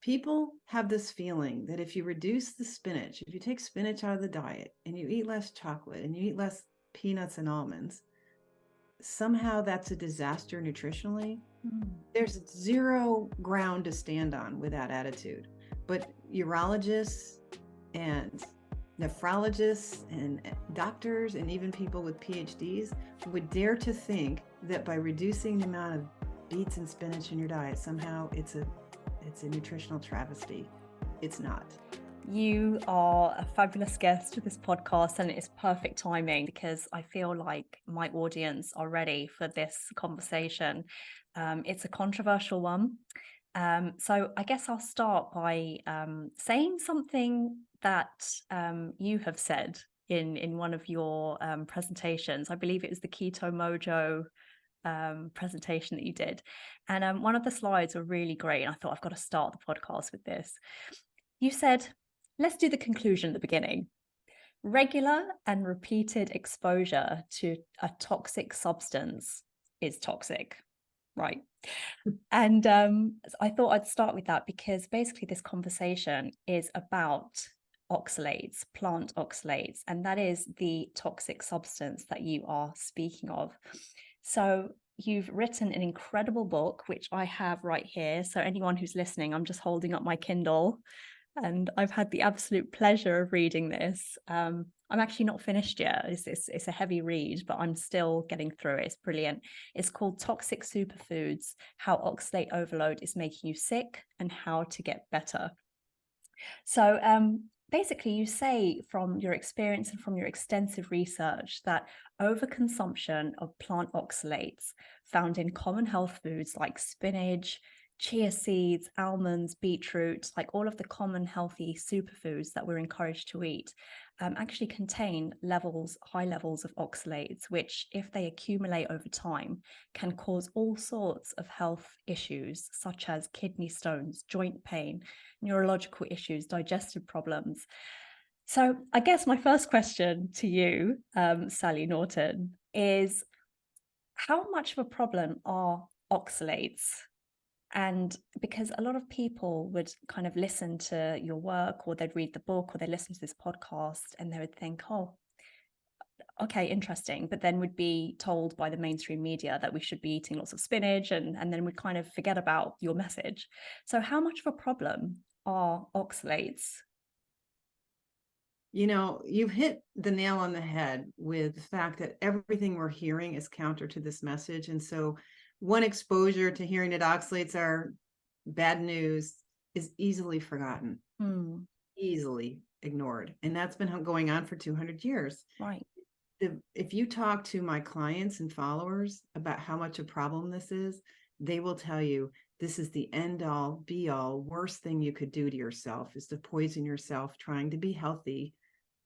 People have this feeling that if you reduce the spinach, if you take spinach out of the diet and you eat less chocolate and you eat less peanuts and almonds, somehow that's a disaster nutritionally. There's zero ground to stand on with that attitude. But urologists and nephrologists and doctors and even people with PhDs would dare to think that by reducing the amount of beets and spinach in your diet, somehow it's a nutritional travesty. It's not. You are a fabulous guest to this podcast, and it's perfect timing because I feel like my audience are ready for this conversation. It's a controversial one. So I guess I'll start by saying something that you have said in one of your presentations. I believe it was the Keto Mojo presentation that you did. And one of the slides were really great. And I thought, I've got to start the podcast with this. You said, let's do the conclusion at the beginning. Regular and repeated exposure to a toxic substance is toxic, right? And I thought I'd start with that because basically this conversation is about oxalates, plant oxalates, and that is the toxic substance that you are speaking of. So you've written an incredible book, which I have right here. So anyone who's listening, I'm just holding up my Kindle. And I've had the absolute pleasure of reading this. I'm actually not finished yet. It's a heavy read, but I'm still getting through it. It's brilliant. It's called Toxic Superfoods, How Oxalate Overload is Making You Sick and How to Get Better. So basically, you say from your experience and from your extensive research that overconsumption of plant oxalates found in common health foods like spinach, chia seeds, almonds, beetroot, like all of the common healthy superfoods that we're encouraged to eat, actually contain high levels of oxalates, which, if they accumulate over time, can cause all sorts of health issues, such as kidney stones, joint pain, neurological issues, digestive problems. So I guess my first question to you, Sally Norton, is how much of a problem are oxalates? And because a lot of people would kind of listen to your work, or they'd read the book, or they listen to this podcast, and they would think, oh, okay, interesting. But then would be told by the mainstream media that we should be eating lots of spinach, and then we'd kind of forget about your message. So how much of a problem are oxalates? You know, you've hit the nail on the head with the fact that everything we're hearing is counter to this message. And so one exposure to hearing that oxalates are bad news is easily forgotten, easily ignored. And that's been going on for 200 years. Right. If you talk to my clients and followers about how much a problem this is, they will tell you this is the end all be all worst thing you could do to yourself is to poison yourself trying to be healthy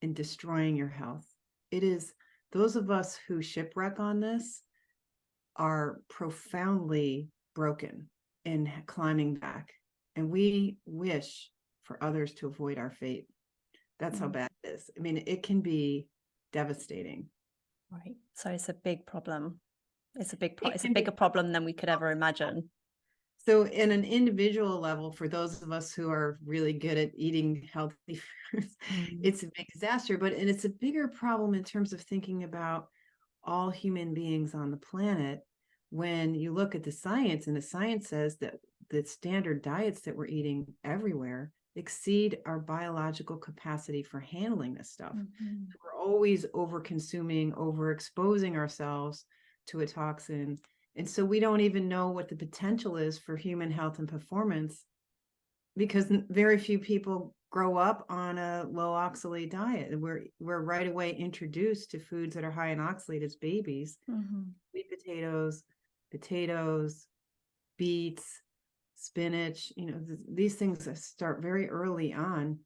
and destroying your health. It is those of us who shipwreck on this are profoundly broken and climbing back. And we wish for others to avoid our fate. That's how bad it is. I mean, it can be devastating. Right. So it's a big problem. It's a bigger problem than we could ever imagine. So in an individual level, for those of us who are really good at eating healthy foods, it's a big disaster, but and it's a bigger problem in terms of thinking about all human beings on the planet. When you look at the science, and the science says that the standard diets that we're eating everywhere exceed our biological capacity for handling this stuff. So we're always over consuming, overexposing ourselves to a toxin. And so we don't even know what the potential is for human health and performance, because very few people grow up on a low oxalate diet. We're right away introduced to foods that are high in oxalate as babies. Sweet potatoes, beets, spinach, these things start very early on.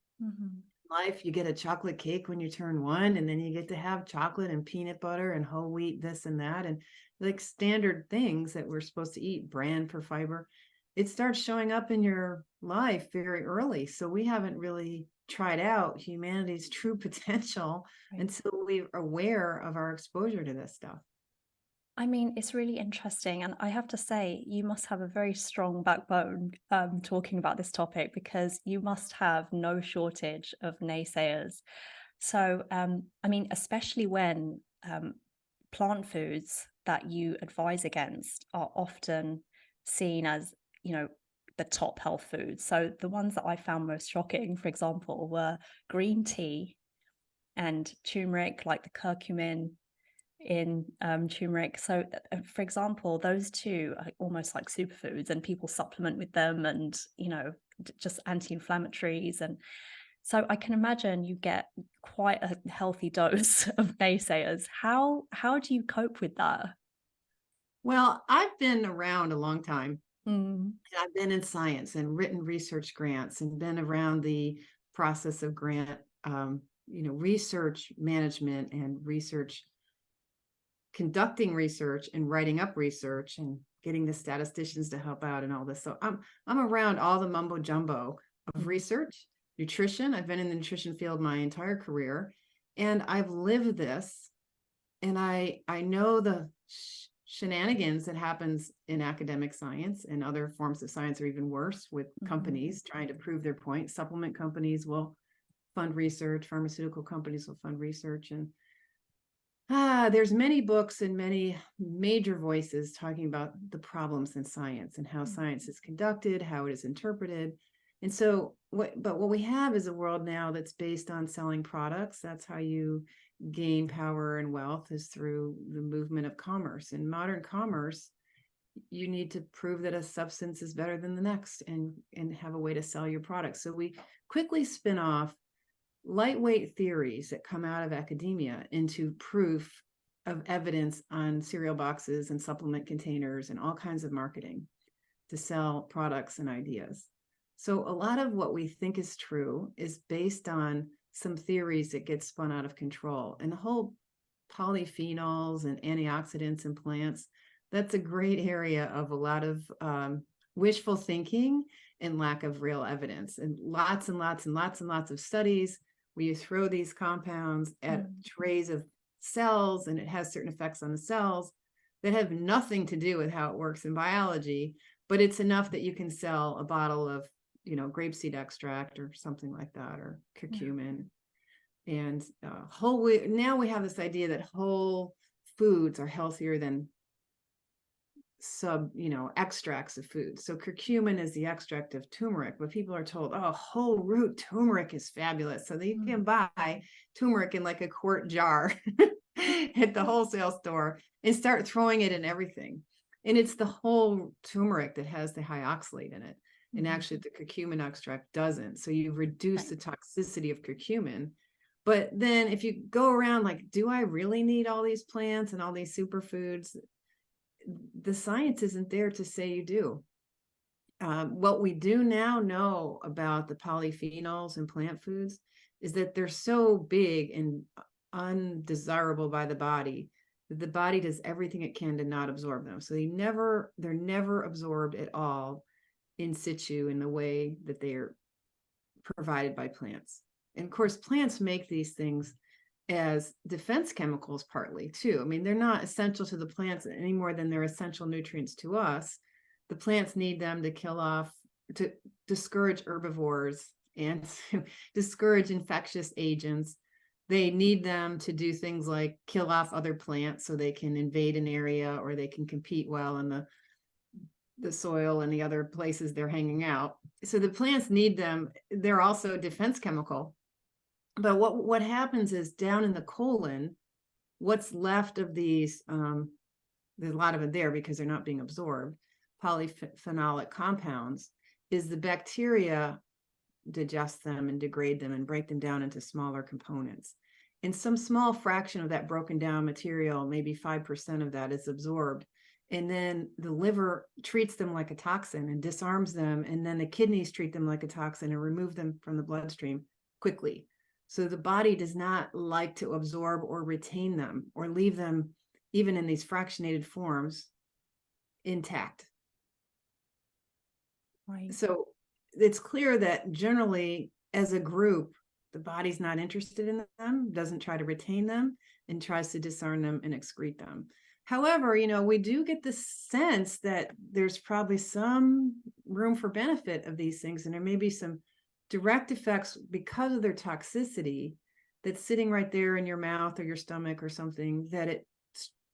Life, you get a chocolate cake when you turn 1, and then you get to have chocolate and peanut butter and whole wheat, this and that, and like standard things that we're supposed to eat, bran for fiber. It starts showing up in your life very early. So we haven't really tried out humanity's true potential until we're aware of our exposure to this stuff. I mean, it's really interesting. And I have to say, you must have a very strong backbone talking about this topic because you must have no shortage of naysayers. So, I mean, especially when plant foods that you advise against are often seen as, you know, the top health foods. So the ones that I found most shocking, for example, were green tea and turmeric, like the curcumin in turmeric. So, for example, those two are almost like superfoods, and people supplement with them, and just anti-inflammatories. And so, I can imagine you get quite a healthy dose of naysayers. How do you cope with that? Well, I've been around a long time. Mm, And I've been in science and written research grants and been around the process of grant, research management and research, conducting research and writing up research and getting the statisticians to help out and all this. So I'm around all the mumbo jumbo of mm, research, nutrition. I've been in the nutrition field my entire career, and I've lived this, and I know the shenanigans that happens in academic science, and other forms of science are even worse, with mhm, companies trying to prove their point. Supplement companies will fund research, pharmaceutical companies will fund research, and there's many books and many major voices talking about the problems in science and how mm, science is conducted, how it is interpreted. And so, what we have is a world now that's based on selling products. That's how you gain power and wealth, is through the movement of commerce. In modern commerce, you need to prove that a substance is better than the next, and have a way to sell your product. So we quickly spin off lightweight theories that come out of academia into proof of evidence on cereal boxes and supplement containers and all kinds of marketing to sell products and ideas. So a lot of what we think is true is based on some theories that get spun out of control. And the whole polyphenols and antioxidants in plants, that's a great area of a lot of wishful thinking and lack of real evidence, and lots and lots and lots and lots of studies where you throw these compounds at mm, trays of cells, and it has certain effects on the cells that have nothing to do with how it works in biology, but it's enough that you can sell a bottle of, grapeseed extract or something like that, or yeah, curcumin. And now we have this idea that whole foods are healthier than extracts of food. So curcumin is the extract of turmeric, but people are told, oh, whole root turmeric is fabulous. So they mm, can buy turmeric in like a quart jar at the wholesale store and start throwing it in everything. And it's the whole turmeric that has the high oxalate in it. And mhm, actually the curcumin extract doesn't. So you reduce right, the toxicity of curcumin. But then if you go around like, do I really need all these plants and all these superfoods? The science isn't there to say you do. What we do now know about the polyphenols in plant foods is that they're so big and undesirable by the body that the body does everything it can to not absorb them. So they're never absorbed at all in situ in the way that they are provided by plants. And of course, plants make these things as defense chemicals partly too. I mean, they're not essential to the plants any more than they're essential nutrients to us. The plants need them to kill off, to discourage herbivores and to discourage infectious agents. They need them to do things like kill off other plants so they can invade an area, or they can compete well in the soil and the other places they're hanging out. So the plants need them. They're also a defense chemical. But what happens is, down in the colon, what's left of these, there's a lot of it there because they're not being absorbed, polyphenolic compounds, is the bacteria digest them and degrade them and break them down into smaller components. And some small fraction of that broken down material, maybe 5% of that, is absorbed. And then the liver treats them like a toxin and disarms them. And then the kidneys treat them like a toxin and remove them from the bloodstream quickly. So the body does not like to absorb or retain them or leave them, even in these fractionated forms, intact. right. So it's clear that generally, as a group, the body's not interested in them, doesn't try to retain them, and tries to discern them and excrete them. However, we do get the sense that there's probably some room for benefit of these things, and there may be some direct effects because of their toxicity that's sitting right there in your mouth or your stomach or something, that it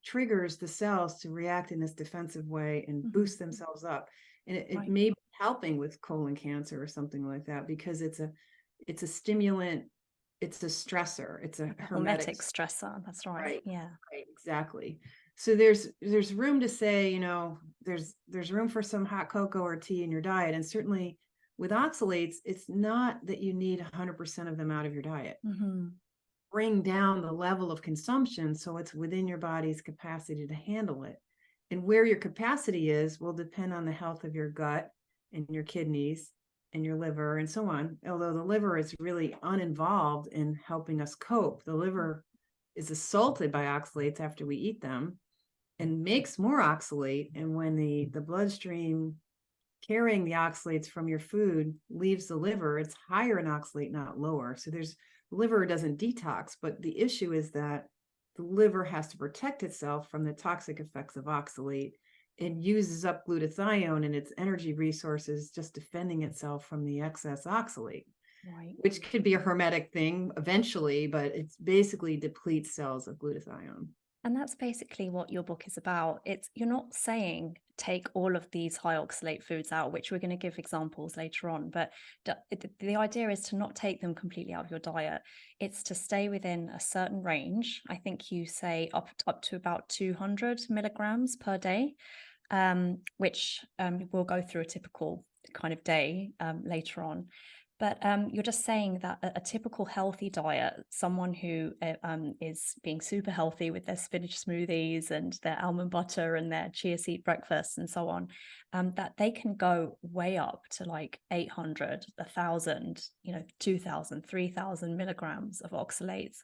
triggers the cells to react in this defensive way and boost themselves up. And it may be helping with colon cancer or something like that, because it's a stimulant, it's a stressor, it's a hormetic stressor. That's right. Right. Yeah. Right. Exactly. So there's room to say, there's room for some hot cocoa or tea in your diet. And certainly with oxalates, it's not that you need 100% of them out of your diet. Bring down the level of consumption so it's within your body's capacity to handle it. And where your capacity is will depend on the health of your gut and your kidneys and your liver and so on. Although the liver is really uninvolved in helping us cope. The liver is assaulted by oxalates after we eat them and makes more oxalate. And when the bloodstream carrying the oxalates from your food leaves the liver, it's higher in oxalate, not lower. So the liver doesn't detox, but the issue is that the liver has to protect itself from the toxic effects of oxalate and uses up glutathione and its energy resources just defending itself from the excess oxalate. Right. Which could be a hermetic thing eventually, but it's basically depletes cells of glutathione. And that's basically what your book is about. You're not saying take all of these high oxalate foods out, which we're going to give examples later on, but the idea is to not take them completely out of your diet. It's to stay within a certain range. I think you say up to about 200 milligrams per day, which we'll go through a typical kind of day later on. But you're just saying that a typical healthy diet, someone who is being super healthy with their spinach smoothies and their almond butter and their chia seed breakfasts and so on, that they can go way up to like 800, 1,000, 2,000, 3,000 milligrams of oxalates.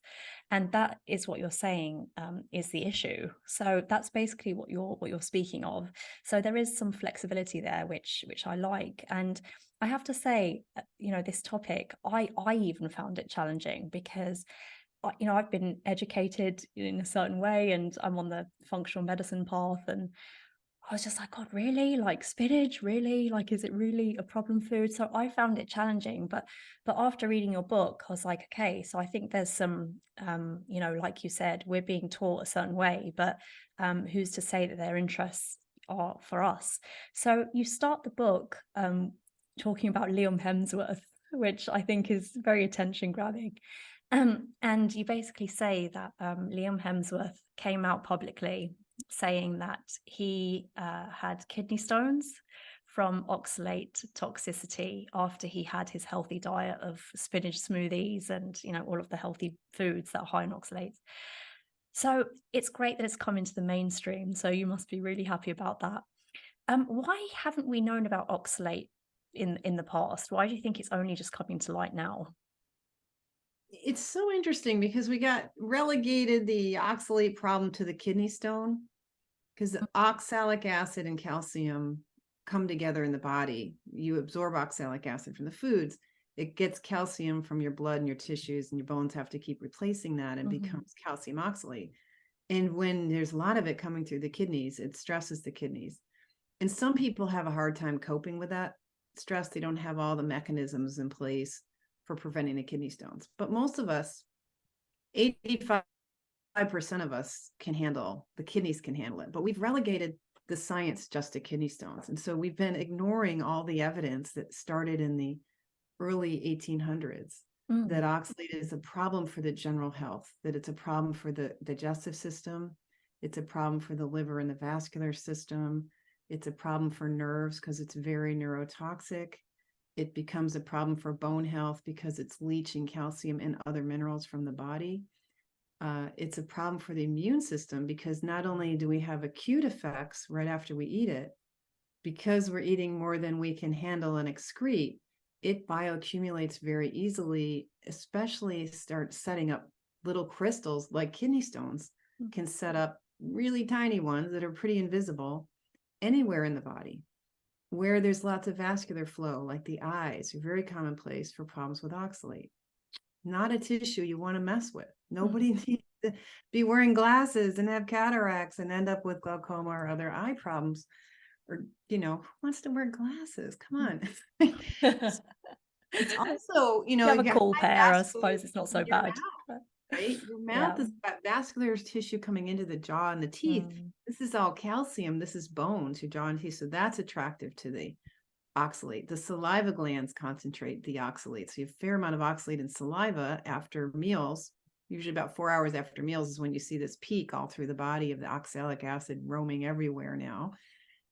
And that is what you're saying is the issue. So that's basically what you're speaking of. So there is some flexibility there, which I like. And I have to say, this topic, I even found it challenging because, I've been educated in a certain way and I'm on the functional medicine path. And I was just like, God, really? Like spinach, really? Like, is it really a problem food? So I found it challenging. But after reading your book, I was like, okay, so I think there's some, like you said, we're being taught a certain way, but who's to say that their interests are for us? So you start the book talking about Liam Hemsworth, which I think is very attention grabbing. And you basically say that Liam Hemsworth came out publicly saying that he had kidney stones from oxalate toxicity after he had his healthy diet of spinach smoothies and, all of the healthy foods that are high in oxalates. So it's great that it's come into the mainstream. So you must be really happy about that. Why haven't we known about oxalate in the past? Why do you think it's only just coming to light now? It's so interesting because we got relegated the oxalate problem to the kidney stone, because the oxalic acid and calcium come together in the body. You absorb oxalic acid from the foods. It gets calcium from your blood and your tissues, and your bones have to keep replacing that and becomes calcium oxalate. And when there's a lot of it coming through the kidneys, it stresses the kidneys. And some people have a hard time coping with that stress. They don't have all the mechanisms in place for preventing the kidney stones. But most of us, 85% of us can handle, the kidneys can handle it. But we've relegated the science just to kidney stones. And so we've been ignoring all the evidence that started in the early 1800s that oxalate is a problem for the general health, that it's a problem for the digestive system, it's a problem for the liver and the vascular system, it's a problem for nerves because it's very neurotoxic. It becomes a problem for bone health because it's leaching calcium and other minerals from the body. It's a problem for the immune system because not only do we have acute effects right after we eat it, because we're eating more than we can handle and excrete, it bioaccumulates very easily, especially start setting up little crystals like kidney stones can set up really tiny ones that are pretty invisible anywhere in the body. Where there's lots of vascular flow, like the eyes, are very commonplace for problems with oxalate. Not a tissue you want to mess with. Nobody needs to be wearing glasses and have cataracts and end up with glaucoma or other eye problems. Or, who wants to wear glasses? Come on. It's also, You you have a got cool high pair, I vascular suppose it's not so in your bad. mouth, right? Your mouth Yeah. has got vascular tissue coming into the jaw and the teeth. This is all calcium. This is bone to jaw and teeth. So that's attractive to the oxalate. The saliva glands concentrate the oxalate. So you have a fair amount of oxalate in saliva after meals. Usually about 4 hours after meals is when you see this peak all through the body of the oxalic acid roaming everywhere now.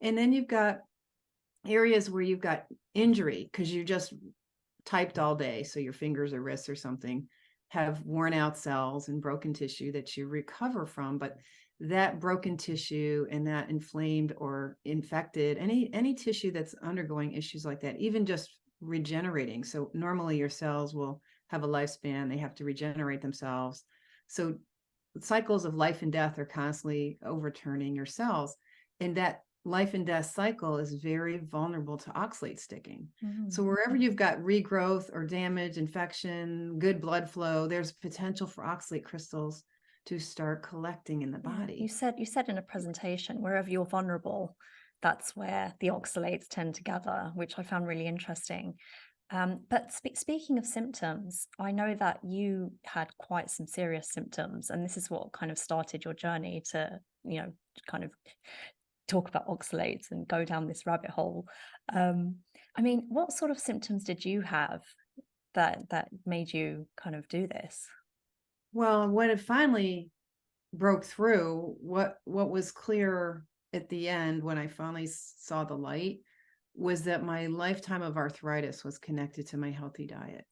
And then you've got areas where you've got injury because you just typed all day. So your fingers or wrists or something have worn out cells and broken tissue that you recover from. But that broken tissue and that inflamed or infected, any tissue that's undergoing issues like that, even just regenerating. So normally your cells will have a lifespan. They have to regenerate themselves. So cycles of life and death are constantly overturning your cells. And that life and death cycle is very vulnerable to oxalate sticking. So wherever you've got regrowth or damage, infection, good blood flow, there's potential for oxalate crystals to start collecting in the body. You said in a presentation, wherever you're vulnerable, that's where the oxalates tend to gather, which I found really interesting. But speaking of symptoms, I know that you had quite some serious symptoms, and this is what kind of started your journey to, kind of talk about oxalates and go down this rabbit hole. I mean, what sort of symptoms did you have that made you kind of do this? Well, when it finally broke through, what was clear at the end when I finally saw the light was that my lifetime of arthritis was connected to my healthy diet.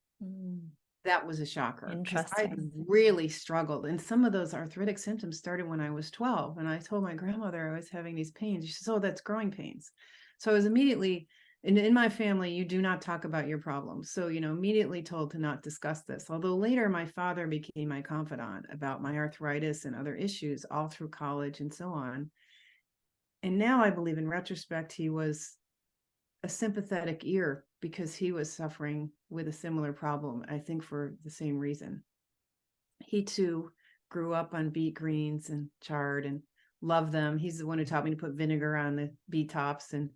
That was a shocker because I Interesting. really struggled. And some of those arthritic symptoms started when I was 12. And I told my grandmother I was having these pains. She says, "Oh, that's growing pains." So I was immediately, in my family, you do not talk about your problems. So, immediately told to not discuss this. Although later my father became my confidant about my arthritis and other issues all through college and so on. And now I believe in retrospect, he was a sympathetic ear because he was suffering with a similar problem, I think for the same reason. He too grew up on beet greens and chard and loved them. He's the one who taught me to put vinegar on the beet tops and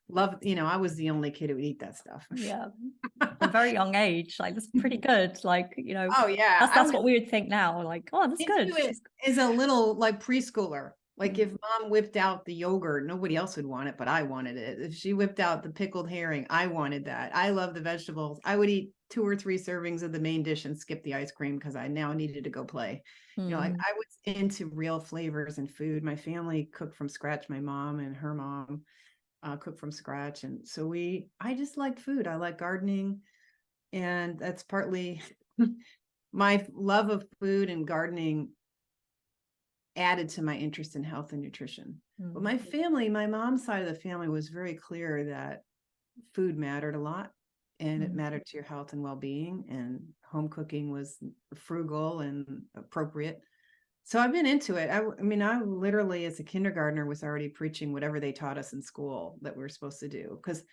loved, I was the only kid who would eat that stuff. Yeah. From a very young age, like that's pretty good. Like, Oh yeah. that's what we would think now. Like, oh, that's good. It as a little like preschooler. Like if mom whipped out the yogurt, nobody else would want it, but I wanted it. If she whipped out the pickled herring, I wanted that. I love the vegetables. I would eat 2 or 3 servings of the main dish and skip the ice cream because I now needed to go play. I was into real flavors and food. My family cooked from scratch. My mom and her mom cooked from scratch. And so I just liked food. I like gardening. And that's partly my love of food and gardening added to my interest in health and nutrition. But my family, my mom's side of the family was very clear that food mattered a lot and it mattered to your health and well-being, and home cooking was frugal and appropriate. So I've been into it. I mean, I literally as a kindergartner was already preaching whatever they taught us in school that we were supposed to do, because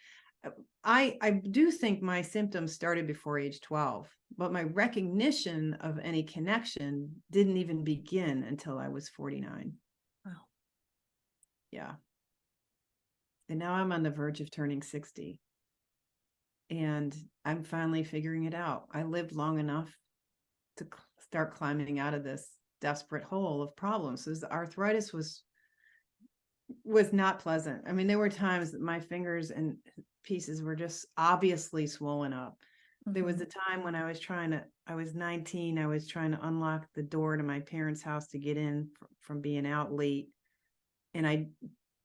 I do think my symptoms started before age 12, but my recognition of any connection didn't even begin until I was 49. Wow. Yeah. And now I'm on the verge of turning 60. And I'm finally figuring it out. I lived long enough to start climbing out of this desperate hole of problems. So the arthritis was not pleasant. I mean, there were times that my fingers and pieces were just obviously swollen up. There was a time when I was 19, I was trying to unlock the door to my parents' house to get in from being out late. And I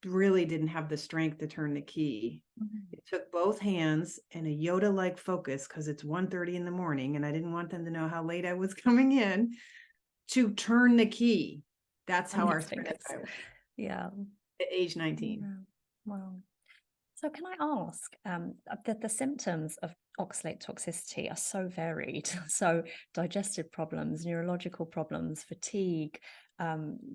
really didn't have the strength to turn the key. It took both hands and a Yoda-like focus, because it's 1:30 in the morning and I didn't want them to know how late I was coming in, to turn the key. That's how arthritic I was. Yeah. At age 19. Wow. So can I ask, the symptoms of oxalate toxicity are so varied. So digestive problems, neurological problems, fatigue,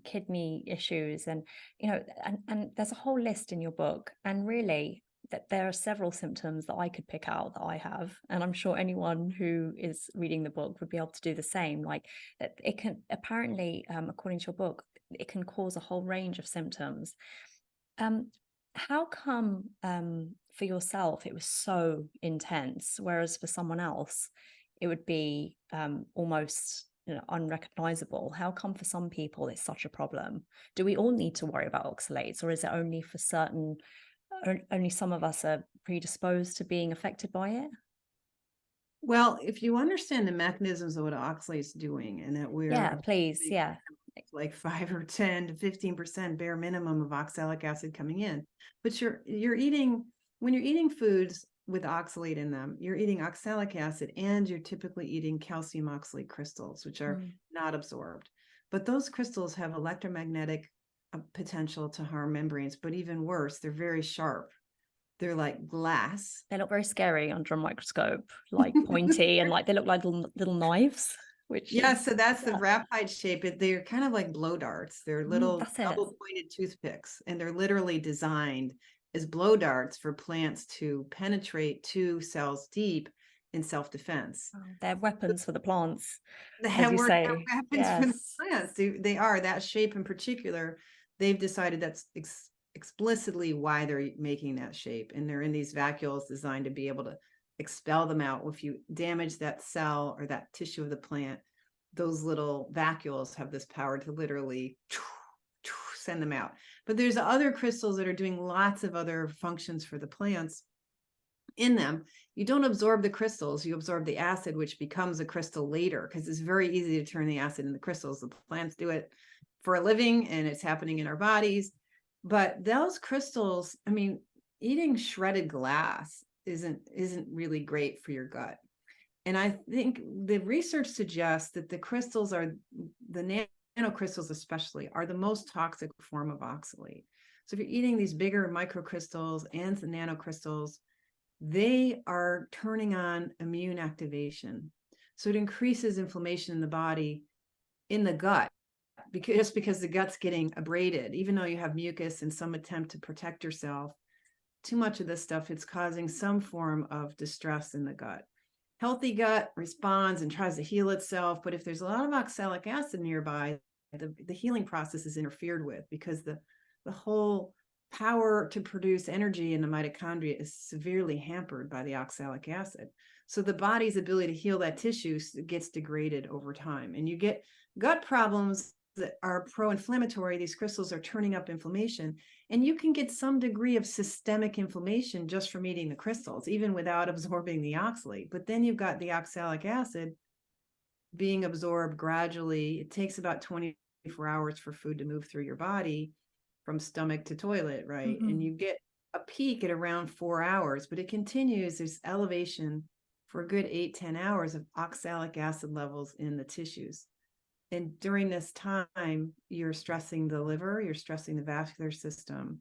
kidney issues, and and there's a whole list in your book. And really, that there are several symptoms that I could pick out that I have, and I'm sure anyone who is reading the book would be able to do the same. Like that, it can apparently, according to your book, it can cause a whole range of symptoms. Um, how come for yourself it was so intense, whereas for someone else it would be almost unrecognizable? How come for some people it's such a problem? Do we all need to worry about oxalates, or is it only for certain? Only some of us are predisposed to being affected by it? Well, if you understand the mechanisms of what oxalate's doing, and that we're Yeah, please. absorbing Yeah. like 5 or 10 to 15% bare minimum of oxalic acid coming in, but you're eating, when you're eating foods with oxalate in them, you're eating oxalic acid, and you're typically eating calcium oxalate crystals, which are not absorbed. But those crystals have electromagnetic potential to harm membranes, but even worse, they're very sharp. They're like glass. They look very scary under a microscope, like pointy, and like they look like little knives, which Yeah, is, so that's the rapide shape. They're kind of like blow darts. They're little that's it. double pointed toothpicks, and they're literally designed as blow darts for plants to penetrate 2 cells deep in self-defense. Oh, they're weapons for the plants, The as you head say. weapons for the Yes. plants. They are that shape in particular. They've decided that's explicitly why they're making that shape, and they're in these vacuoles designed to be able to expel them out. If you damage that cell or that tissue of the plant, those little vacuoles have this power to literally send them out. But there's other crystals that are doing lots of other functions for the plants in them. You don't absorb the crystals, you absorb the acid, which becomes a crystal later, because it's very easy to turn the acid into crystals. The plants do it for a living, and it's happening in our bodies. But those crystals, I mean, eating shredded glass isn't really great for your gut. And I think the research suggests that the crystals are, the nanocrystals especially, are the most toxic form of oxalate. So if you're eating these bigger microcrystals and the nanocrystals, they are turning on immune activation. So it increases inflammation in the body, in the gut, because the gut's getting abraded. Even though you have mucus and some attempt to protect yourself, too much of this stuff, it's causing some form of distress in the gut. Healthy gut responds and tries to heal itself, but if there's a lot of oxalic acid nearby, the healing process is interfered with, because the whole power to produce energy in the mitochondria is severely hampered by the oxalic acid. So the body's ability to heal that tissue gets degraded over time, and you get gut problems that are pro-inflammatory. These crystals are turning up inflammation, and you can get some degree of systemic inflammation just from eating the crystals, even without absorbing the oxalate. But then you've got the oxalic acid being absorbed gradually. It takes about 24 hours for food to move through your body from stomach to toilet, right? And you get a peak at around 4 hours, but it continues. There's elevation for a good 8-10 hours of oxalic acid levels in the tissues. And during this time, you're stressing the liver, you're stressing the vascular system,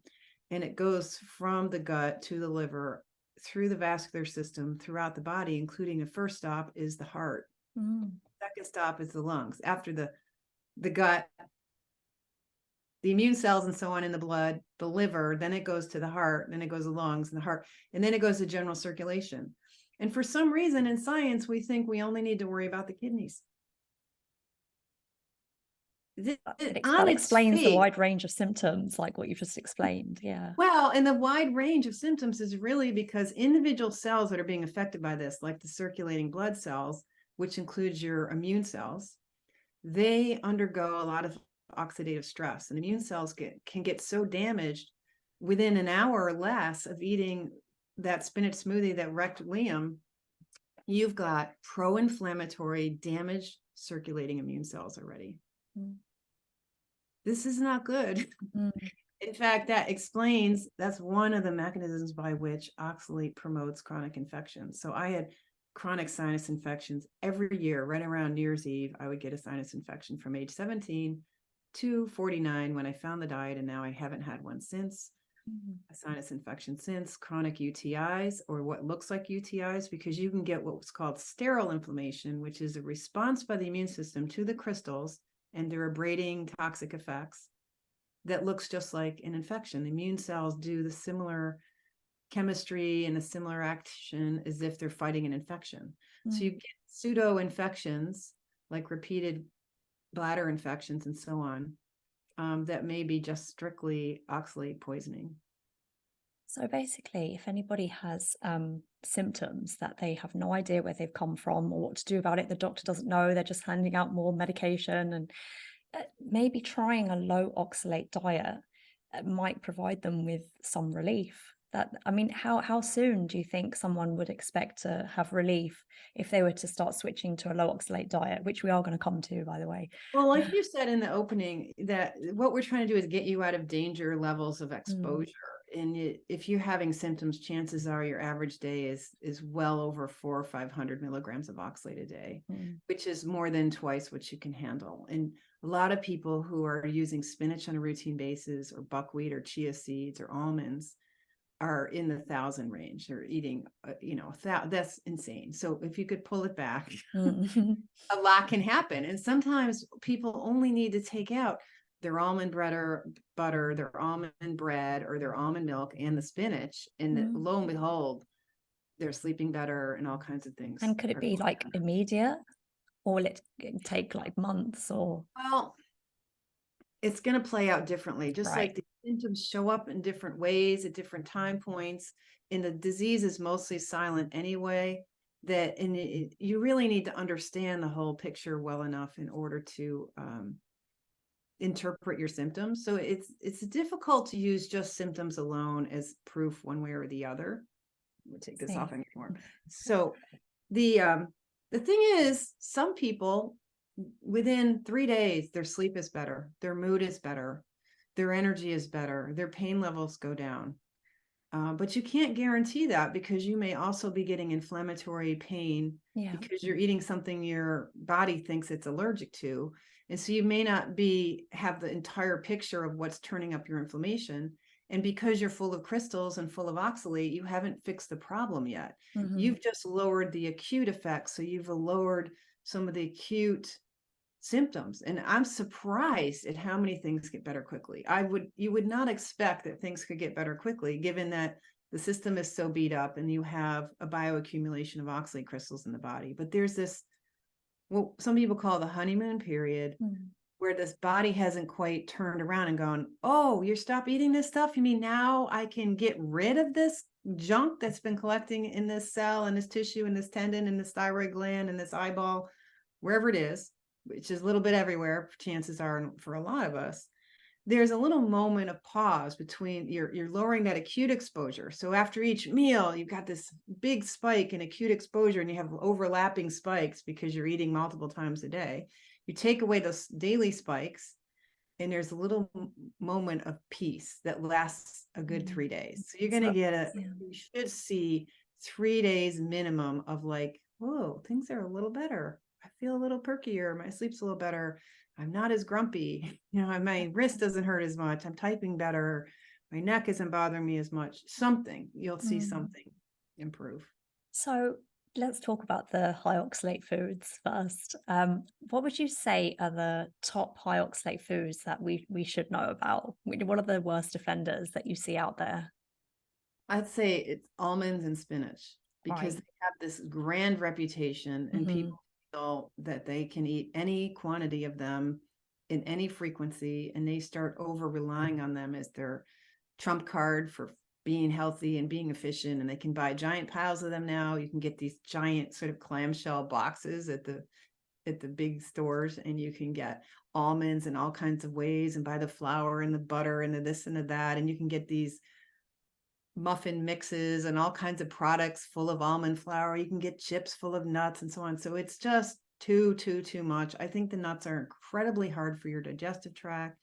and it goes from the gut to the liver, through the vascular system, throughout the body, including the first stop is the heart. Second stop is the lungs. After the gut, the immune cells and so on in the blood, the liver, then it goes to the heart, then it goes to the lungs and the heart, and then it goes to general circulation. And for some reason in science, we think we only need to worry about the kidneys. That explains the wide range of symptoms, like what you've just explained. Yeah. Well, and the wide range of symptoms is really because individual cells that are being affected by this, like the circulating blood cells, which includes your immune cells, they undergo a lot of oxidative stress, and immune cells can get so damaged within an hour or less of eating that spinach smoothie that wrecked Liam. You've got pro-inflammatory, damaged circulating immune cells already. This is not good. In fact, that's one of the mechanisms by which oxalate promotes chronic infections. So I had chronic sinus infections every year. Right around New Year's Eve, I would get a sinus infection from age 17 to 49 when I found the diet, and now I haven't had one since. A sinus infection since. Chronic UTIs, or what looks like UTIs, because you can get what's called sterile inflammation, which is a response by the immune system to the crystals and their abrading toxic effects that looks just like an infection. Immune cells do the similar chemistry and a similar action as if they're fighting an infection. So you Mm. get pseudo infections like repeated bladder infections and so on, that may be just strictly oxalate poisoning. So basically, if anybody has symptoms that they have no idea where they've come from or what to do about it, the doctor doesn't know, they're just handing out more medication, and maybe trying a low oxalate diet might provide them with some relief. That, I mean, how soon do you think someone would expect to have relief if they were to start switching to a low oxalate diet, which we are going to come to, by the way? Well, like you said in the opening, that what we're trying to do is get you out of danger levels of Mm, exposure. And if you're having symptoms, chances are your average day is well over 400 or 500 milligrams of oxalate a day, mm, which is more than twice what you can handle. And a lot of people who are using spinach on a routine basis, or buckwheat, or chia seeds, or almonds, are in the 1,000 range. They're eating, that's insane. So if you could pull it back, mm, a lot can happen. And sometimes people only need to take out their almond butter, their almond bread, or their almond milk and the spinach. And mm. lo and behold, they're sleeping better and all kinds of things And could it are be going like better. immediate, or will it take like months or Well, it's going to play out differently, just right? like the symptoms show up in different ways at different time points. And the disease is mostly silent anyway. You really need to understand the whole picture well enough in order to interpret your symptoms. So it's difficult to use just symptoms alone as proof one way or the other. We'll take this off See. anymore. So the thing is, some people, within 3 days, their sleep is better, their mood is better, their energy is better, their pain levels go down. But you can't guarantee that, because you may also be getting inflammatory pain Yeah. because you're eating something your body thinks it's allergic to. And so you may not have the entire picture of what's turning up your inflammation. And because you're full of crystals and full of oxalate, you haven't fixed the problem yet. Hmm. You've just lowered the acute effects. So you've lowered some of the acute symptoms. And I'm surprised at how many things get better quickly. You would not expect that things could get better quickly, given that the system is so beat up and you have a bioaccumulation of oxalate crystals in the body. But there's this, what some people call the honeymoon period, Mm. where this body hasn't quite turned around and gone, oh, you stop eating this stuff? You mean now I can get rid of this junk that's been collecting in this cell and this tissue and this tendon and this thyroid gland and this eyeball, wherever it is, which is a little bit everywhere, chances are, for a lot of us. There's a little moment of pause between you're lowering that acute exposure. So after each meal, you've got this big spike in acute exposure, and you have overlapping spikes because you're eating multiple times a day. You take away those daily spikes, and there's a little moment of peace that lasts a good Mm. 3 days. So you're going to So, get yeah. you should see 3 days minimum of like, whoa, things are a little better. I feel a little perkier. My sleep's a little better. I'm not as grumpy. My wrist doesn't hurt as much. I'm typing better. My neck isn't bothering me as much. Something, you'll see Mm. something improve. So let's talk about the high oxalate foods first. What would you say are the top high oxalate foods that we should know about? What are the worst offenders that you see out there? I'd say it's almonds and spinach, because Right. they have this grand reputation, and Hmm. people feel that they can eat any quantity of them in any frequency, and they start over relying on them as their trump card for being healthy and being efficient. And they can buy giant piles of them now. You can get these giant sort of clamshell boxes at the big stores, and you can get almonds in all kinds of ways, and buy the flour and the butter and the this and the that, and you can get these muffin mixes and all kinds of products full of almond flour. You can get chips full of nuts and so on. So it's just too much. I think the nuts are incredibly hard for your digestive tract.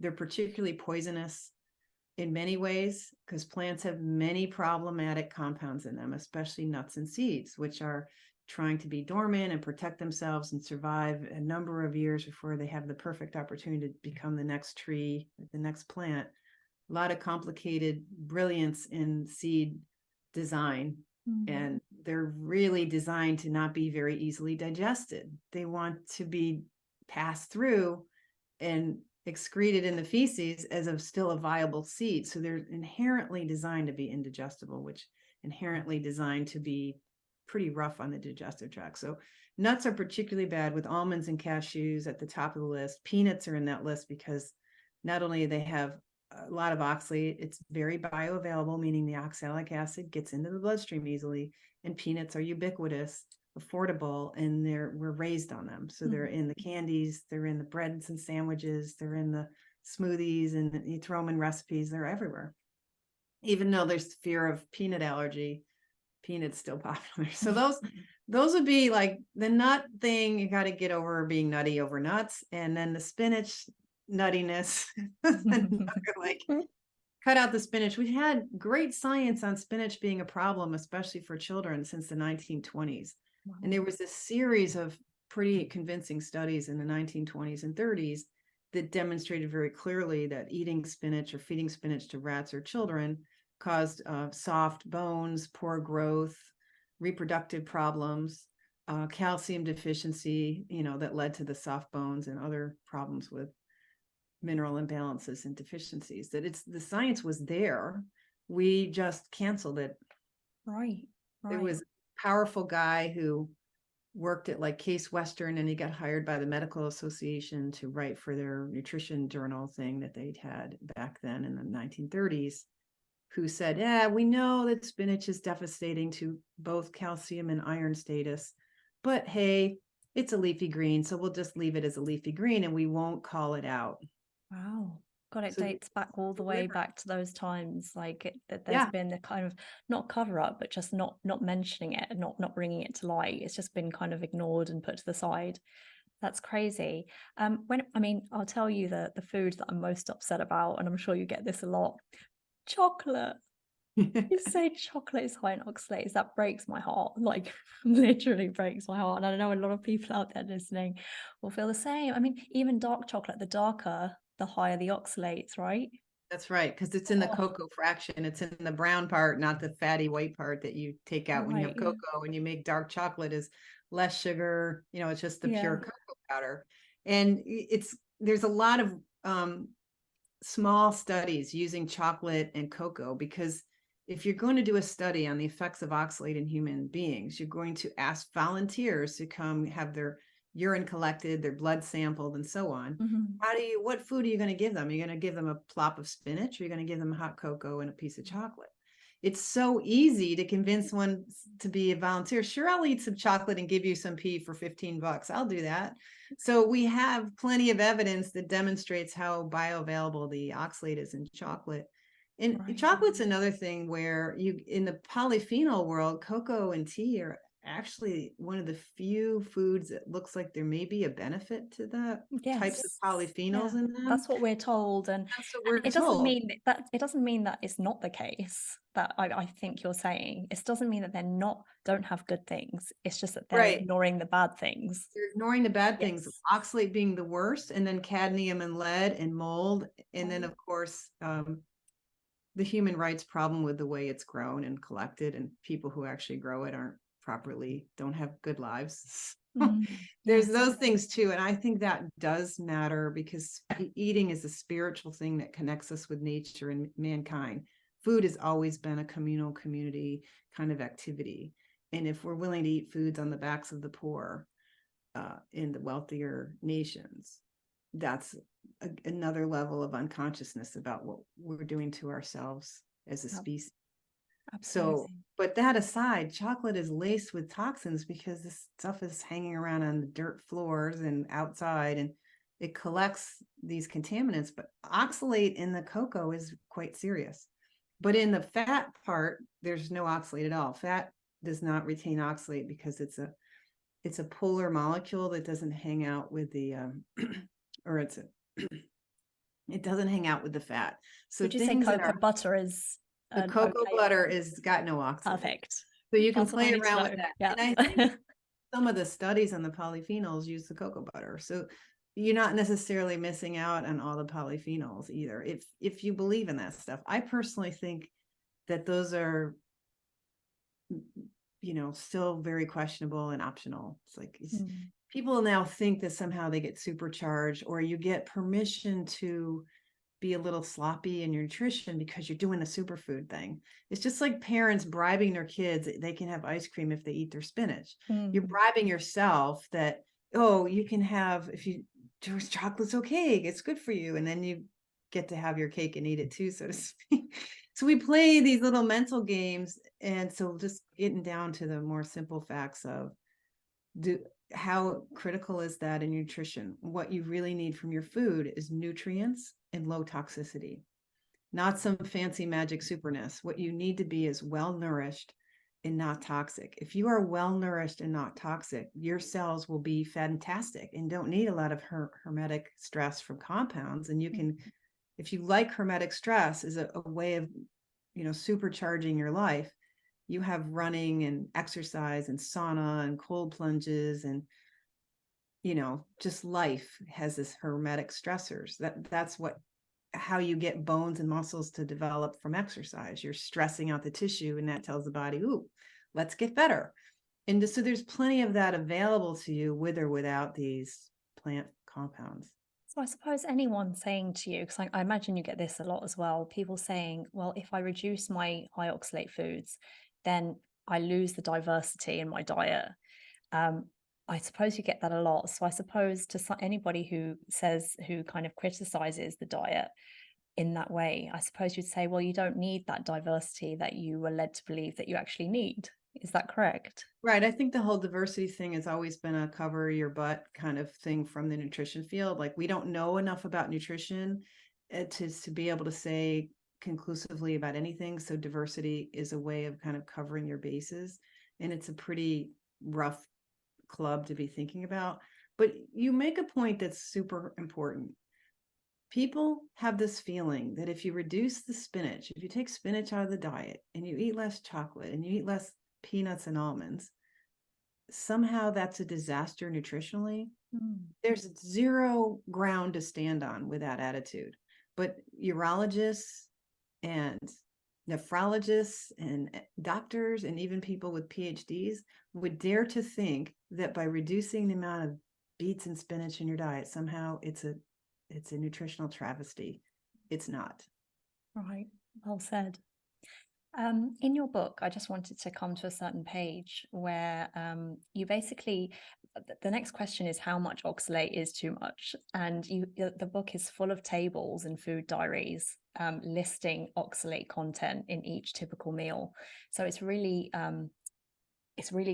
They're particularly poisonous in many ways, because plants have many problematic compounds in them, especially nuts and seeds, which are trying to be dormant and protect themselves and survive a number of years before they have the perfect opportunity to become the next tree, the next plant. A lot of complicated brilliance in seed design, Mm. and they're really designed to not be very easily digested. They want to be passed through and excreted in the feces as still a viable seed. So they're inherently designed to be indigestible, which inherently designed to be pretty rough on the digestive tract. So nuts are particularly bad, with almonds and cashews at the top of the list. Peanuts are in that list because not only do they have a lot of oxalate, it's very bioavailable, meaning the oxalic acid gets into the bloodstream easily, and peanuts are ubiquitous, affordable, and we're raised on them. So they're in the candies, they're in the breads and sandwiches, they're in the smoothies, and you throw them in recipes, they're everywhere. Even though there's fear of peanut allergy, peanuts still popular. So those would be like the nut thing. You got to get over being nutty over nuts. And then the spinach nuttiness, like cut out the spinach. We've had great science on spinach being a problem, especially for children, since the 1920s. Wow. And there was a series of pretty convincing studies in the 1920s and 30s that demonstrated very clearly that eating spinach or feeding spinach to rats or children caused soft bones, poor growth, reproductive problems, calcium deficiency, that led to the soft bones and other problems with mineral imbalances and deficiencies. That the science was there. We just canceled it. Right. There was a powerful guy who worked at like Case Western, and he got hired by the Medical Association to write for their nutrition journal thing that they'd had back then in the 1930s, who said, yeah, we know that spinach is devastating to both calcium and iron status, but hey, it's a leafy green, so we'll just leave it as a leafy green and we won't call it out. Wow. God, it dates back all the way back to those times. Like there's been the kind of not cover up, but just not mentioning it and not bringing it to light. It's just been kind of ignored and put to the side. That's crazy. I'll tell you the food that I'm most upset about, and I'm sure you get this a lot. Chocolate. You say chocolate is high in oxalates. That breaks my heart. Like literally breaks my heart. And I know a lot of people out there listening will feel the same. I mean, even dark chocolate, the darker, the higher the oxalates, right? That's right, because it's in the cocoa fraction. It's in the brown part, not the fatty white part that you take out when you have cocoa. When you make dark chocolate, is less sugar. It's just the pure cocoa powder. And there's a lot of small studies using chocolate and cocoa, because if you're going to do a study on the effects of oxalate in human beings, you're going to ask volunteers to come have their urine collected, their blood sampled, and so on. What food are you going to give them? Are you going to give them a plop of spinach, or are you going to give them hot cocoa and a piece of chocolate? It's so easy to convince one to be a volunteer. Sure, I'll eat some chocolate and give you some pee for $15. I'll do that. So we have plenty of evidence that demonstrates how bioavailable the oxalate is in chocolate. And chocolate's another thing where in the polyphenol world, cocoa and tea are actually one of the few foods that looks like there may be a benefit to the types of polyphenols in them. That's what we're told, and that's what we're told. It doesn't mean that it's not the case. That I think you're saying. It doesn't mean that don't have good things. It's just that they're ignoring the bad things. They're ignoring the bad things. Oxalate being the worst, and then cadmium and lead and mold, and then of course the human rights problem with the way it's grown and collected, and people who actually grow it don't have good lives. There's those things too. And I think that does matter, because eating is a spiritual thing that connects us with nature and mankind. Food has always been a communal community kind of activity. And if we're willing to eat foods on the backs of the poor in the wealthier nations, that's another level of unconsciousness about what we're doing to ourselves as a species. Absolutely. So, but that aside, chocolate is laced with toxins because this stuff is hanging around on the dirt floors and outside, and it collects these contaminants. But oxalate in the cocoa is quite serious. But in the fat part, there's no oxalate at all. Fat does not retain oxalate because it's a polar molecule that doesn't hang out with the it doesn't hang out with the fat. So would you say cocoa butter is the cocoa butter is got no oxalate. Perfect. So you can play around with that. Yeah. And I think some of the studies on the polyphenols use the cocoa butter. So you're not necessarily missing out on all the polyphenols either, if you believe in that stuff. I personally think that those are still very questionable and optional. It's like Mm. people now think that somehow they get supercharged, or you get permission to be a little sloppy in your nutrition because you're doing a superfood thing. It's just like parents bribing their kids they can have ice cream if they eat their spinach. You're Mm. bribing yourself that, oh, you can have, if you chocolate's okay, it's good for you, and then you get to have your cake and eat it too, so to speak. So we play these little mental games, and so just getting down to the more simple facts of do how critical is that in nutrition? What you really need from your food is nutrients and low toxicity, not some fancy magic superness. What you need to be is well nourished and not toxic. If you are well nourished and not toxic, your cells will be fantastic and don't need a lot of hermetic stress from compounds. And you can, if you like hermetic stress as a way of, supercharging your life, you have running and exercise and sauna and cold plunges and just life has this hermetic stressors. That's what how you get bones and muscles to develop from exercise. You're stressing out the tissue, and that tells the body, ooh, let's get better. And so there's plenty of that available to you with or without these plant compounds. So I suppose anyone saying to you, because I imagine you get this a lot as well, people saying, well, if I reduce my high oxalate foods, then I lose the diversity in my diet. Um, I suppose you get that a lot. So I suppose to anybody who kind of criticizes the diet in that way, I suppose you'd say, well, you don't need that diversity that you were led to believe that you actually need. Is that correct? Right. I think the whole diversity thing has always been a cover your butt kind of thing from the nutrition field. Like we don't know enough about nutrition to be able to say conclusively about anything. So diversity is a way of kind of covering your bases. And it's a pretty rough club to be thinking about. But you make a point that's super important. People have this feeling that if you reduce the spinach, if you take spinach out of the diet and you eat less chocolate and you eat less peanuts and almonds, somehow that's a disaster nutritionally. There's zero ground to stand on with that attitude. But urologists and nephrologists and doctors and even people with PhDs would dare to think that by reducing the amount of beets and spinach in your diet, somehow it's a nutritional travesty. It's not. Right. Well said. In your book, I just wanted to come to a certain page where you basically, the next question is how much oxalate is too much, and the book is full of tables and food diaries listing oxalate content in each typical meal. So it's really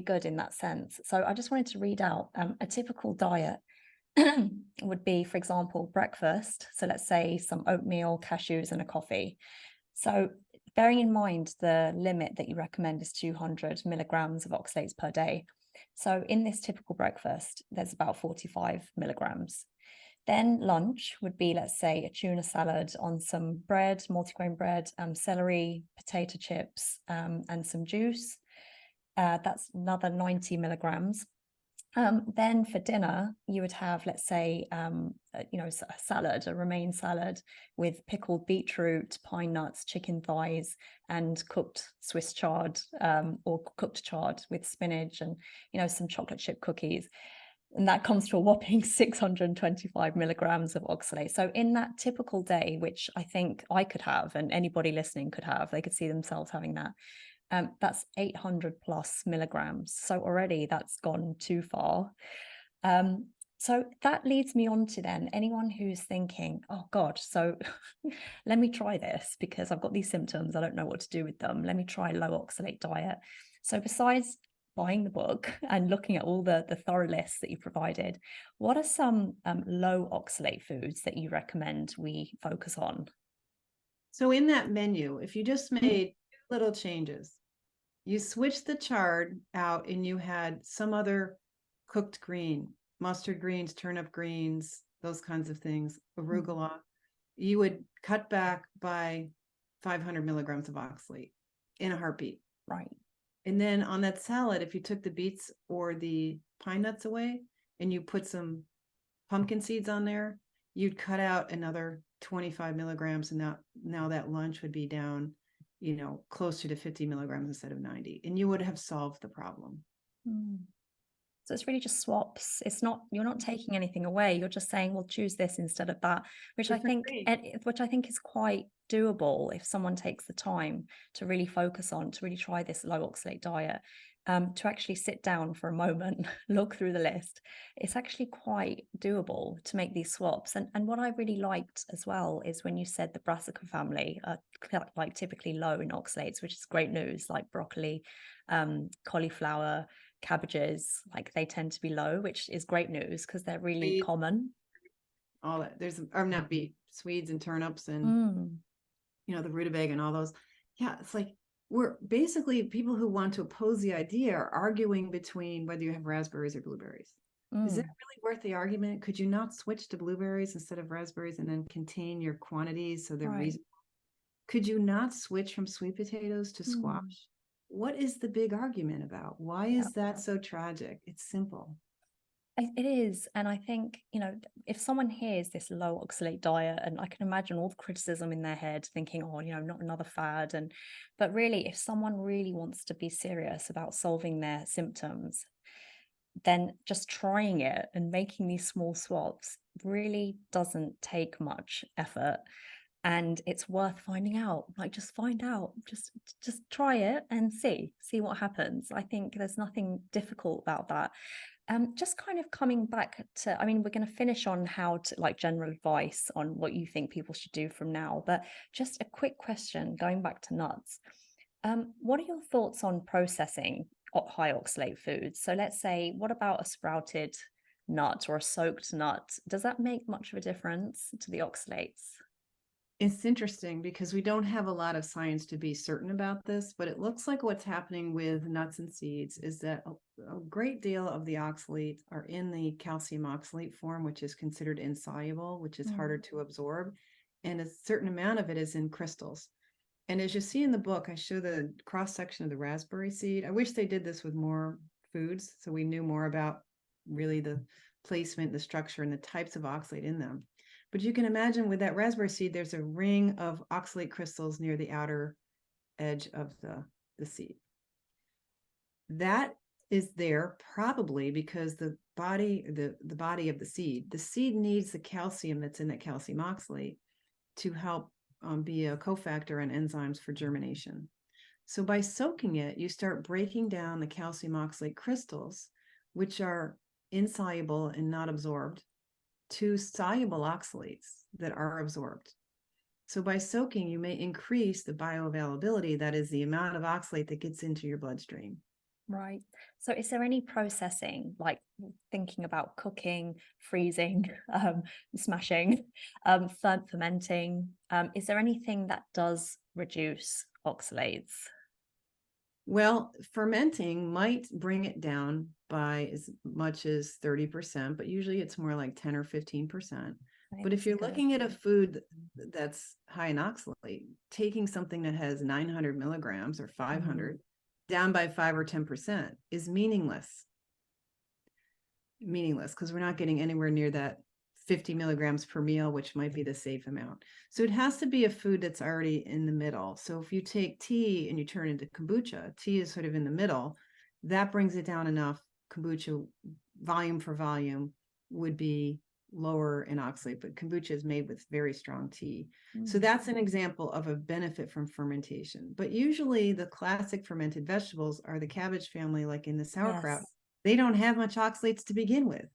good in that sense. So I just wanted to read out a typical diet would be, for example, breakfast. So let's say some oatmeal, cashews, and a coffee. So bearing in mind the limit that you recommend is 200 milligrams of oxalates per day. So in this typical breakfast, there's about 45 milligrams. Then lunch would be, let's say, a tuna salad on some bread, multigrain bread, celery, potato chips, and some juice. That's another 90 milligrams. Then for dinner, you would have, let's say, a salad, a romaine salad with pickled beetroot, pine nuts, chicken thighs, and cooked Swiss chard or cooked chard with spinach and, some chocolate chip cookies. And that comes to a whopping 625 milligrams of oxalate. So in that typical day, which I think I could have, and anybody listening could have, they could see themselves having that. That's 800 plus milligrams. So already that's gone too far. So that leads me on to then anyone who's thinking, oh God, so let me try this because I've got these symptoms. I don't know what to do with them. Let me try a low oxalate diet. So besides buying the book and looking at all the thorough lists that you provided, what are some low oxalate foods that you recommend we focus on? So in that menu, if you just made little changes, you switched the chard out and you had some other cooked green, mustard greens, turnip greens, those kinds of things, arugula, you would cut back by 500 milligrams of oxalate in a heartbeat. Right. And then on that salad, if you took the beets or the pine nuts away and you put some pumpkin seeds on there, you'd cut out another 25 milligrams. And now that lunch would be down closer to 50 milligrams instead of 90, and you would have solved the problem. So it's really just swaps. You're not taking anything away. You're just saying, well, choose this instead of that, which I Different think, thing. which I think is quite doable if someone takes the time to really focus on, to really try this low oxalate diet, to actually sit down for a moment, look through the list. It's actually quite doable to make these swaps. And what I really liked as well is when you said the brassica family are like typically low in oxalates, which is great news, like broccoli, cauliflower, cabbages, like they tend to be low, which is great news because they're really Swedes, common. all that. Or not beet, Swedes and turnips and, Mm, the rutabaga and all those. Yeah, it's like we're basically people who want to oppose the idea are arguing between whether you have raspberries or blueberries. Is it mm, really worth the argument? Could you not switch to blueberries instead of raspberries and then contain your quantities so they're right. reasonable? Could you not switch from sweet potatoes to Mm, squash? What is the big argument about? Why yeah. is that so tragic? It's simple. It is. And I think, if someone hears this low oxalate diet, and I can imagine all the criticism in their head thinking, oh, not another fad. But really, if someone really wants to be serious about solving their symptoms, then just trying it and making these small swaps really doesn't take much effort, and it's worth finding out. Like, just find out, just try it and see what happens. I think there's nothing difficult about that. Just kind of coming back to, I mean, we're going to finish on how to, like, general advice on what you think people should do from now, but just a quick question going back to nuts. What are your thoughts on processing high oxalate foods? So let's say, what about a sprouted nut or a soaked nut? Does that make much of a difference to the oxalates? It's interesting because we don't have a lot of science to be certain about this, but it looks like what's happening with nuts and seeds is that a great deal of the oxalates are in the calcium oxalate form, which is considered insoluble, which is harder to absorb. And a certain amount of it is in crystals. And as you see in the book, I show the cross section of the raspberry seed. I wish they did this with more foods so we knew more about really the placement, the structure, and the types of oxalate in them. But you can imagine with that raspberry seed, there's a ring of oxalate crystals near the outer edge of the seed. That is there probably because the body of the seed needs the calcium that's in that calcium oxalate to help be a cofactor in enzymes for germination. So by soaking it, you start breaking down the calcium oxalate crystals, which are insoluble and not absorbed, to soluble oxalates that are absorbed. So by soaking, you may increase the bioavailability, that is the amount of oxalate that gets into your bloodstream. Right. So is there any processing, like thinking about cooking, freezing, smashing, fermenting? Is there anything that does reduce oxalates? Well, fermenting might bring it down by as much as 30%, but usually it's more like 10 or 15%. Right, But if that's you're good. looking at a food that's high in oxalate, taking something that has 900 milligrams or 500 down by 5 or 10% is meaningless. Meaningless because we're not getting anywhere near that 50 milligrams per meal, which might be the safe amount. So it has to be a food that's already in the middle. So if you take tea and you turn it into kombucha, tea is sort of in the middle, that brings it down enough. Kombucha, volume for volume, would be lower in oxalate, but kombucha is made with very strong tea. So that's an example of a benefit from fermentation. But usually the classic fermented vegetables are the cabbage family, like in the sauerkraut. Yes. They don't have much oxalates to begin with.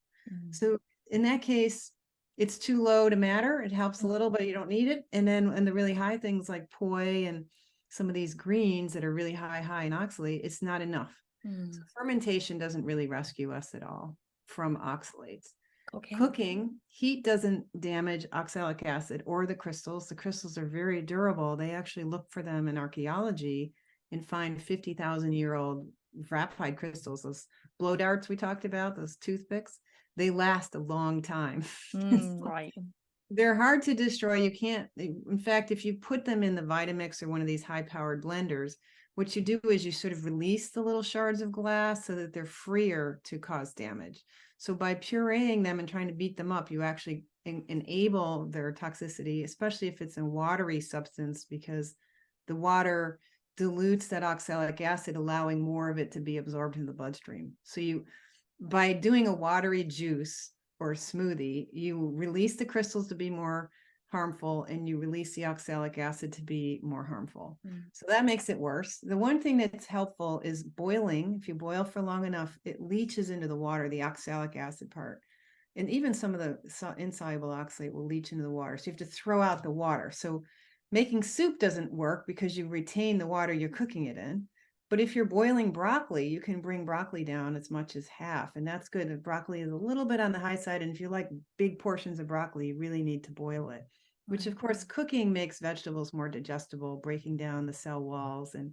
So in that case, it's too low to matter. It helps a little, but you don't need it. And then the really high things like poi and some of these greens that are really high in oxalate, it's not enough. So fermentation doesn't really rescue us at all from oxalates. Cooking, heat doesn't damage oxalic acid or the crystals. The crystals are very durable. They actually look for them in archaeology and find 50,000-year-old rapide crystals, those blow darts we talked about, those toothpicks. They last a long time. Right. They're hard to destroy. You can't, in fact, if you put them in the Vitamix or one of these high-powered blenders, what you do is you sort of release the little shards of glass so that they're freer to cause damage. So by pureeing them and trying to beat them up, you actually enable their toxicity, especially if it's a watery substance, because the water dilutes that oxalic acid, allowing more of it to be absorbed in the bloodstream. So by doing a watery juice or smoothie, you release the crystals to be more harmful, and you release the oxalic acid to be more harmful. So that makes it worse. The one thing that's helpful is boiling. If you boil for long enough, it leaches into the water, the oxalic acid part. And even some of the insoluble oxalate will leach into the water. So you have to throw out the water. So making soup doesn't work because you retain the water you're cooking it in. But if you're boiling broccoli, you can bring broccoli down as much as half. And that's good. Broccoli is a little bit on the high side. And if you like big portions of broccoli, you really need to boil it, which of course cooking makes vegetables more digestible, breaking down the cell walls and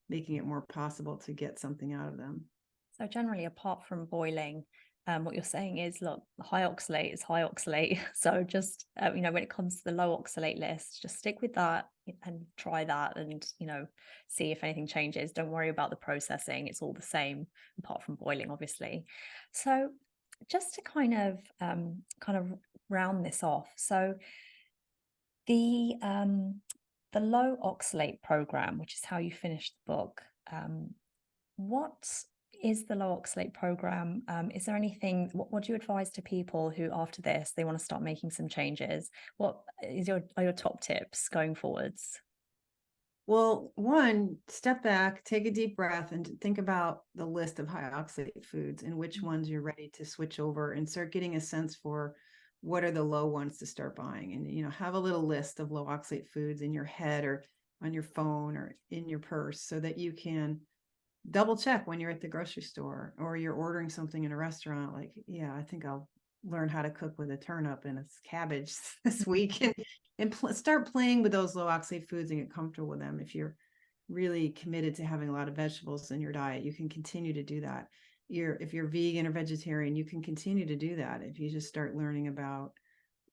making it more possible to get something out of them. So generally, apart from boiling, what you're saying is, look, high oxalate is high oxalate. So just, when it comes to the low oxalate list, just stick with that and try that and, see if anything changes. Don't worry about the processing. It's all the same, apart from boiling, obviously. So just to kind of round this off. So the low oxalate program, which is how you finished the book, what is the low oxalate program? Is there anything, what do you advise to people who after this, they want to start making some changes? What are your top tips going forwards? Well, one, step back, take a deep breath, and think about the list of high oxalate foods and which ones you're ready to switch over, and start getting a sense for what are the low ones to start buying. And, have a little list of low oxalate foods in your head or on your phone or in your purse, so that you can double check when you're at the grocery store or you're ordering something in a restaurant. Like, yeah, I think I'll learn how to cook with a turnip and a cabbage this week, and start playing with those low oxalate foods and get comfortable with them. If you're really committed to having a lot of vegetables in your diet, you can continue to do that. If you're vegan or vegetarian, you can continue to do that if you just start learning about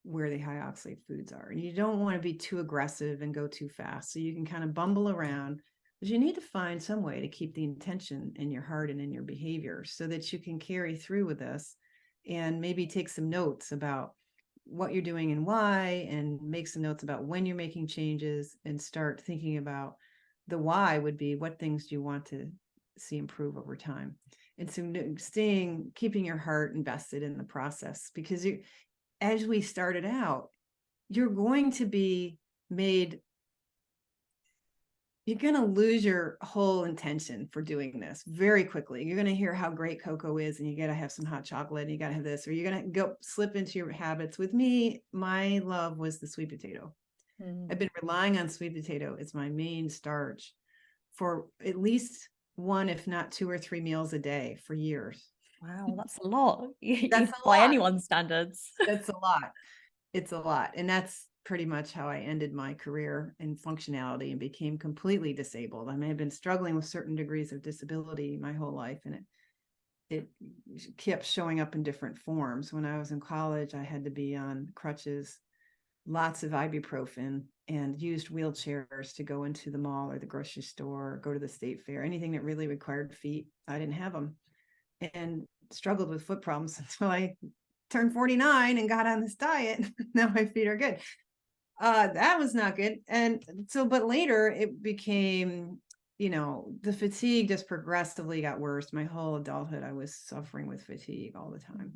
where the high oxalate foods are. And you don't want to be too aggressive and go too fast. So you can kind of bumble around, but you need to find some way to keep the intention in your heart and in your behavior so that you can carry through with this, and maybe take some notes about what you're doing and why, and make some notes about when you're making changes, and start thinking about the why would be what things do you want to see improve over time. And so keeping your heart invested in the process, because as we started out, you're going to be made, you're going to lose your whole intention for doing this very quickly. You're going to hear how great cocoa is, and you got to have some hot chocolate, and you got to have this, or you're going to go slip into your habits. With me, my love was the sweet potato. I've been relying on sweet potato as my main starch for at least one, if not 2 or 3 meals a day for years. Wow, that's a lot. That's a By lot. anyone's standards. That's a lot. It's a lot. And that's pretty much how I ended my career in functionality and became completely disabled. I may have been struggling with certain degrees of disability my whole life, and it kept showing up in different forms. When I was in college, I had to be on crutches, lots of ibuprofen, and used wheelchairs to go into the mall or the grocery store, go to the state fair, anything that really required feet. I didn't have them, and struggled with foot problems until I turned 49 and got on this diet. Now my feet are good. That was not good. And so, but later it became, the fatigue just progressively got worse. My whole adulthood, I was suffering with fatigue all the time.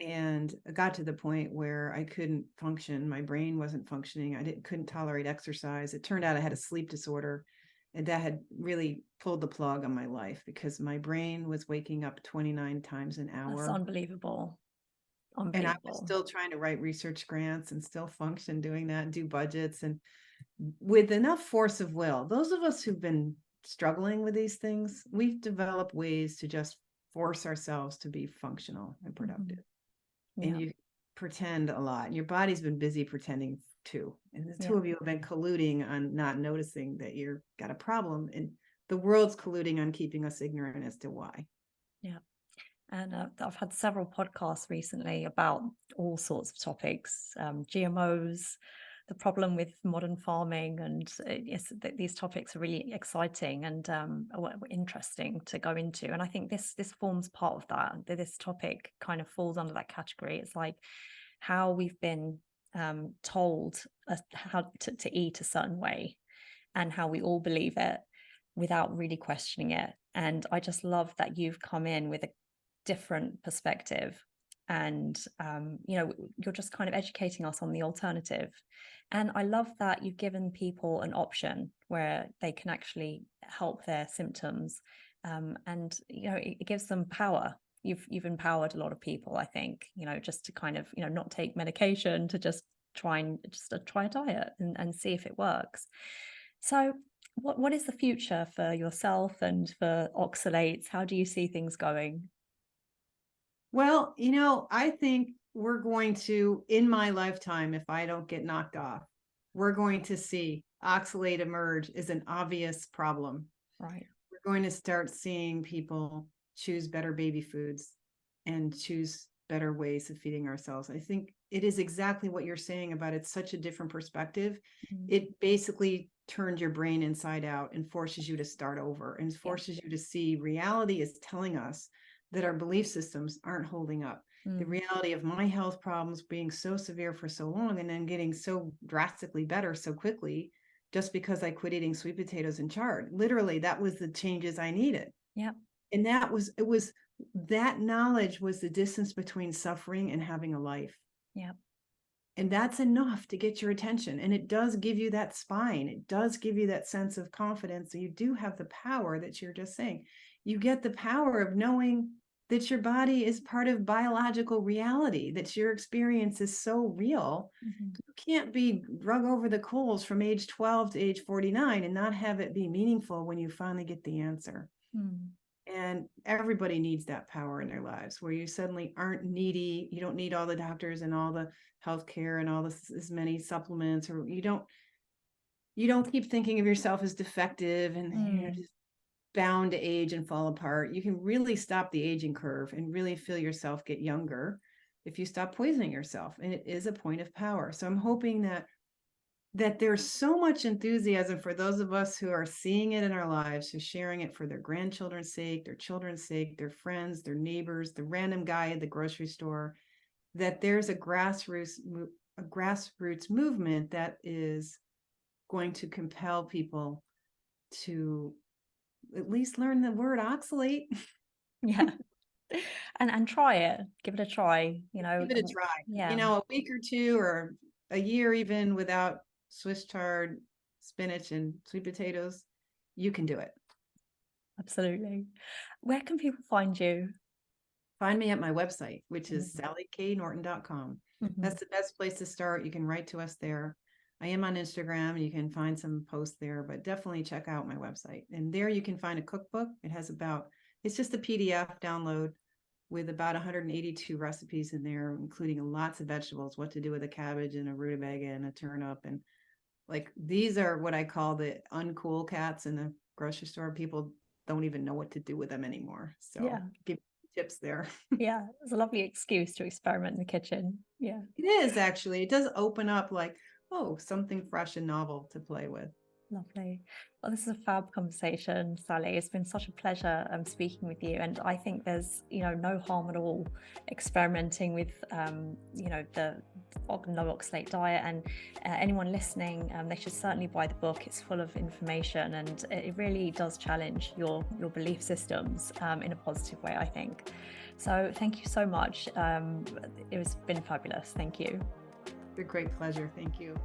And I got to the point where I couldn't function. My brain wasn't functioning. Couldn't tolerate exercise. It turned out I had a sleep disorder, and that had really pulled the plug on my life, because my brain was waking up 29 times an hour. That's unbelievable. And I was still trying to write research grants and still function doing that and do budgets, and with enough force of will. Those of us who've been struggling with these things, we've developed ways to just force ourselves to be functional and productive. And you pretend a lot, and your body's been busy pretending too. And the two of you have been colluding on not noticing that you've got a problem, and the world's colluding on keeping us ignorant as to why. Yeah. And I've had several podcasts recently about all sorts of topics, GMOs, the problem with modern farming, and these topics are really exciting and interesting to go into. And I think this forms part of that. This topic kind of falls under that category. It's like how we've been told how to eat a certain way. and how we all believe it without really questioning it. And I just love that you've come in with a different perspective, and you're just kind of educating us on the alternative. And I love that you've given people an option where they can actually help their symptoms, and it gives them power. You've empowered a lot of people, I think, just to kind of not take medication, to just try a diet and see if it works. So what is the future for yourself and for Oxalates? How do you see things going? Well, I think we're going to, in my lifetime, if I don't get knocked off, we're going to see oxalate emerge as an obvious problem. Right. We're going to start seeing people choose better baby foods and choose better ways of feeding ourselves. I think it is exactly what you're saying about it's such a different perspective. It basically turns your brain inside out and forces you to start over and forces you to see reality is telling us that our belief systems aren't holding up. The reality of my health problems being so severe for so long and then getting so drastically better so quickly just because I quit eating sweet potatoes and chard. Literally, that was the changes I needed. Yeah. And that knowledge was the distance between suffering and having a life. Yeah. And that's enough to get your attention. And it does give you that spine. It does give you that sense of confidence. So you do have the power that you're just saying. You get the power of knowing that your body is part of biological reality, that your experience is so real. You can't be drug over the coals from age 12 to age 49 and not have it be meaningful when you finally get the answer. And everybody needs that power in their lives where you suddenly aren't needy. You don't need all the doctors and all the healthcare and all this, as many supplements, or you don't keep thinking of yourself as defective and just bound to age and fall apart. You can really stop the aging curve and really feel yourself get younger if you stop poisoning yourself. And it is a point of power. So I'm hoping that there's so much enthusiasm for those of us who are seeing it in our lives, who are sharing it for their grandchildren's sake, their children's sake, their friends, their neighbors, the random guy at the grocery store, that there's a grassroots movement that is going to compel people to at least learn the word oxalate. Yeah. And try it. Give it a try, Give it a try. Yeah. A week or two or a year even without Swiss chard, spinach, and sweet potatoes, you can do it. Absolutely. Where can people find you? Find me at my website, which is sallyknorton.com. That's the best place to start. You can write to us there. I am on Instagram. You can find some posts there, but definitely check out my website. And there you can find a cookbook. It's just a PDF download with about 182 recipes in there, including lots of vegetables, what to do with a cabbage and a rutabaga and a turnip. And like, these are what I call the uncool cats in the grocery store. People don't even know what to do with them anymore. So give tips there. Yeah, it's a lovely excuse to experiment in the kitchen. Yeah. It is actually. It does open up like, oh, something fresh and novel to play with. Lovely. Well, this is a fab conversation, Sally. It's been such a pleasure speaking with you. And I think there's, no harm at all experimenting with, the no oxalate diet. And anyone listening, they should certainly buy the book. It's full of information and it really does challenge your belief systems in a positive way, I think. So thank you so much. It has been fabulous. Thank you. It's a great pleasure. Thank you.